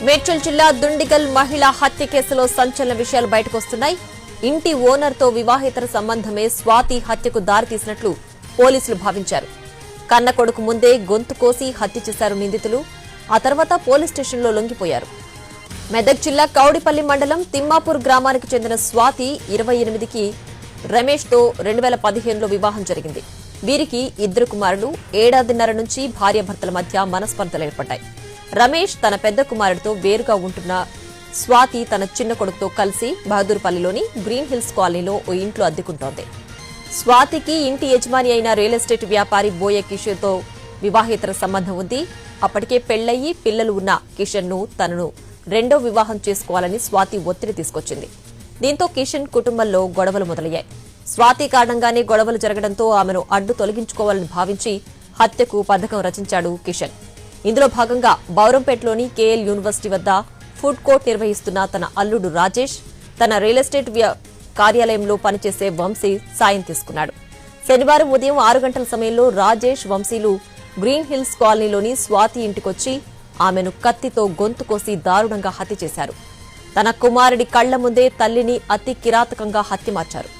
మేడ్చల్ జిల్లా దుండిగల్ మహిళా హత్య కేసులో సంచలన విషయాలు బయటకొస్తున్నాయి. ఇంటి ఓనర్తో వివాహేతర సంబంధమే స్వాతి హత్యకు దారితీసినట్లు పోలీసులు భావించారు. కన్న కొడుకు ముందే గొంతు కోసి హత్య చేశారు నిందితులు. ఆ తర్వాత పోలీస్ స్టేషన్లో లొంగిపోయారు. మెదక్ జిల్లా కౌడిపల్లి మండలం తిమ్మాపూర్ గ్రామానికి చెందిన స్వాతి 28కి రమేష్తో 2015లో వివాహం జరిగింది. వీరికి 2 కుమారులు, ఏడాదిన్నర నుంచి భార్యాభర్తల మధ్య మనస్పర్ధలు ఏర్పడ్డాయి. రమేష్ తన పెద్ద కుమారుడితో వేరుగా ఉంటున్న స్వాతి తన చిన్న కొడుకుతో కలిసి బహదూర్పల్లిలోని గ్రీన్ హిల్స్ కాలనీలో ఓ ఇంట్లో అద్దెకుంటోంది. స్వాతికి ఇంటి యజమాని అయిన రియల్ ఎస్టేట్ వ్యాపారి బోయ కిషోర్తో వివాహేతర సంబంధం ఉంది. అప్పటికే పెళ్లయ్యి పిల్లలు ఉన్న కిషన్ ను తనను రెండో వివాహం చేసుకోవాలని స్వాతి ఒత్తిడి తీసుకొచ్చింది. దీంతో కిషన్ కుటుంబంలో గొడవలు మొదలయ్యాయి. స్వాతి కారణంగానే గొడవలు జరగడంతో ఆమెను అడ్డు తొలగించుకోవాలని భావించి హత్యకు పథకం రచించాడు కిషన్. ఇందులో భాగంగా బౌరంపేటలోని కేఎల్ యూనివర్సిటీ వద్ద ఫుడ్ కోర్ట్ నిర్వహిస్తున్న తన అల్లుడు రాజేష్, తన రియల్ ఎస్టేట్ కార్యాలయంలో పనిచేసే వంశీ సాయం తీసుకున్నాడు. శనివారం ఉదయం 6 గంటల సమయంలో రాజేష్, వంశీలు గ్రీన్ హిల్స్ కాలనీలోని స్వాతి ఇంటికొచ్చి ఆమెను కత్తితో గొంతు కోసి దారుణంగా హత్య చేశారు. తన కుమారుడి కళ్ల ముందే తల్లిని అతి కిరాతకంగా హత్యమార్చారు.